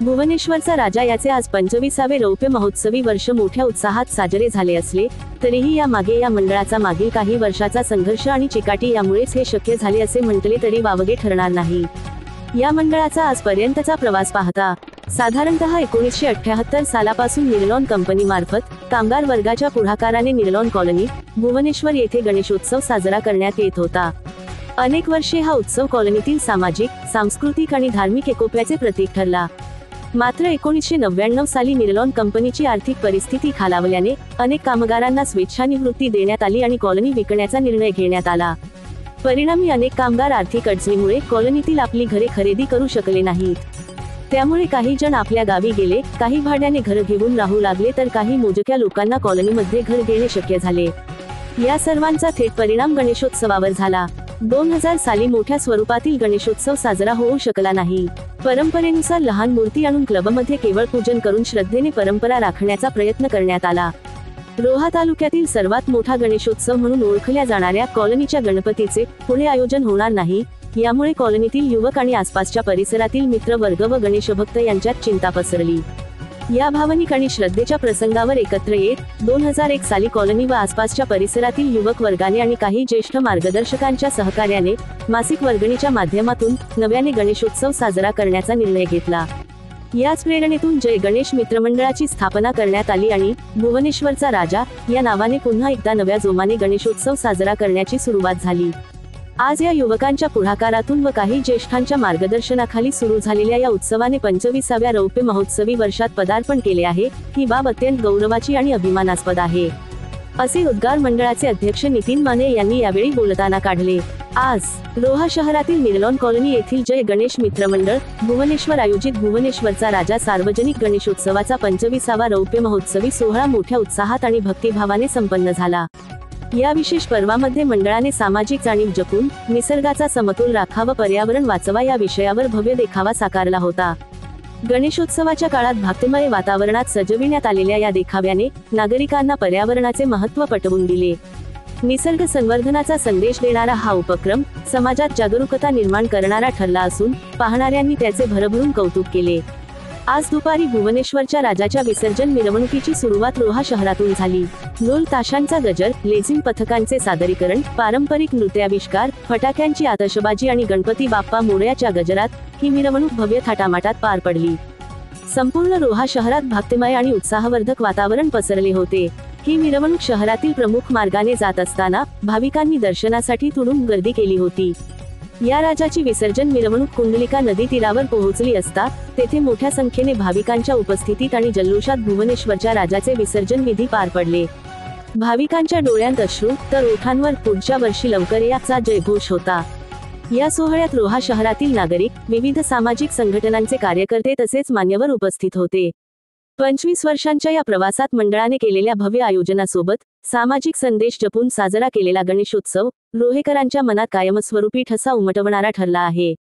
भुवनेश्वरचा राजा याचे आज 25वे रौप्य महोत्सवी वर्ष मोठ्या उत्साहात साजरे झाले असले तरीही या मागे या मंडळाचा मागील काही वर्षाचा संघर्ष आणि चिकाटी यामुळेच हे शक्य झाले असे म्हटले तरी वावगे ठरणार नाही। या मंडळाचा आजपर्यंतचा प्रवास पाहता साधारणतः 1978 सालापासून निर्लॉन कंपनी मार्फत कामगार वर्गाच्या पुढाकाराने निर्लॉन कॉलनी भुवनेश्वर येथे गणेशोत्सव साजरा करण्यात येत होता। अनेक वर्षे हा उत्सव कॉलनीतील सामाजिक, सांस्कृतिक आणि धार्मिक एकोप्याचे प्रतीक ठरला। मात्र 1999 साली निर्लॉन कंपनीची आर्थिक परिस्थिती खालावल्याने अनेक कामगारांना स्वेच्छानिवृत्ती देण्यात आली आणि कॉलनी विकण्याचा निर्णय घेण्यात आला। परिणामी अनेक कामगार आर्थिक अडचणीमुळे कॉलनीतील आपली घरे खरेदी करू शकले नाहीत। त्यामुळे काही जण आपल्या गावी गेले, काही भाड्याने घर घेऊन राहू लागले तर काही मोजक्या लोकांना कॉलनीमध्ये घर घेणे शक्य झाले। या सर्वांचा थेट परिणाम गणेशोत्सवावर झाला। 2000 साली मोठ्या स्वरूपातील गणेशोत्सव साजरा होऊ शकला नाही। परंपरेनुसार लहान मूर्ती आणून क्लबमध्ये केवळ पूजन करून श्रद्धेने परंपरा राखण्याचा प्रयत्न करण्यात आला। रोहा तालुक्यातील सर्वात मोठा गणेशोत्सव म्हणून ओळखल्या जाणाऱ्या कॉलनीच्या गणपतीचे पुढे आयोजन होणार नाही, यामुळे कॉलनीतील युवक आणि आसपासच्या परिसरातील मित्रवर्ग व गणेशभक्त यांच्यात चिंता पसरली। या भावनिक आणि श्रद्धेच्या प्रसंगावर एकत्र येत 2001 साली कॉलनी व आसपासच्या परिसरातील युवक वर्गाने आणि काही ज्येष्ठ मार्गदर्शकांच्या सहकार्याने मासिक वर्गणीच्या माध्यमातून नव्याने गणेशोत्सव साजरा करण्याचा निर्णय घेतला। याच प्रेरणेतून जय गणेश मित्रमंडळाची स्थापना करण्यात आली आणि भुवनेश्वरचा राजा या नावाने पुन्हा एकदा नव्या जोमाने गणेशोत्सव साजरा करण्याची सुरुवात झाली। आज या युवकांच्या पुढाकारातून व काही ज्येष्ठांच्या मार्गदर्शनाखाली सुरू झालेल्या या उत्सवाने 25व्या रौप्य महोत्सवी वर्षात पदार्पण केले आहे। ही बाब अत्यंत गौरवाची आणि अभिमानास्पद आहे, असे उद्गार मंडळाचे अध्यक्ष नितीन माने यांनी यावेळी बोलताना काढले। आज रोहा शहरातील निर्लॉन कॉलनी येथील जय गणेश मित्रमंडळ भुवनेश्वर आयोजित भुवनेश्वरचा राजा सार्वजनिक गणेशोत्सवाचा 25वा रौप्य महोत्सवी सोहळा मोठ्या उत्साहात आणि भक्तिभावाने संपन्न झाला। या विशेष पर्वामध्ये मंडळाने सामाजिक जाणीव जपून निसर्गाचा समतोल राखा व पर्यावरण वाचवा या विषयावर भव्य देखावा साकारला होता। गणेशोत्सवाच्या काळात भक्तिमय वातावरणात सजविण्यात आलेल्या या देखाव्याने नागरिकांना पर्यावरणाचे महत्त्व पटवून दिले। निसर्ग संवर्धनाचा संदेश देणारा हा उपक्रम समाजात जागरूकता निर्माण करणारा ठरला असून पाहणाऱ्यांनी त्याचे भरभरून कौतुक केले। आज दुपारी भुवनेश्वरच्या राजाच्या विसर्जन मिरवणुकीची सुरुवात रोहा शहरातून झाली। ढोल ताशांचा गजर, लेझिम पथकांचे सादरीकरण, पारंपरिक नृत्याविष्कार, फटाक्यांची आतषबाजी आणि गणपती बाप्पा मोरयाच्या गजरात ही मिरवणूक भव्य थाटामाटात पार पडली। संपूर्ण रोहा शहरात भक्तिमय आणि उत्साहवर्धक वातावरण पसरले होते। ही मिरवणूक शहरातील प्रमुख मार्गाने जात असताना भाविकांनी दर्शनासाठी तुडूंब गर्दी केली होती। या राजाची विसर्जन मिरवणूक कुंडलिका नदी तीरावर पोहोचली असता तेथे मोठ्या संख्येने भाविकांच्या उपस्थितीत आणि जल्लोषात भुवनेश्वरच्या राजाचे विसर्जन विधी पार पडले। भाविकांच्या डोळ्यांत अश्रू तर ओठांवर पुढच्या वर्षी लवकर याचा जयघोष होता। या सोहळ्यात रोहा शहरातील नागरिक, विविध सामाजिक संघटनांचे कार्यकर्ते तसेच मान्यवर उपस्थित होते। 25 वर्षांच्या या प्रवासात मंडळाने केलेल्या भव्य आयोजनासोबत सामाजिक संदेश जपून साजरा केलेला गणेशोत्सव रोहेकरांच्या मनात कायमस्वरूपी ठसा उमटवणारा ठरला आहे।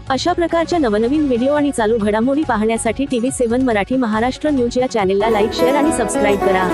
अशा प्रकारच्या नवनवीन व्हिडिओ आणि चालू घडामोडी पाहण्यासाठी TV7 मराठी महाराष्ट्र न्यूज या चॅनेलला लाईक, शेअर आणि सबस्क्राईब करा।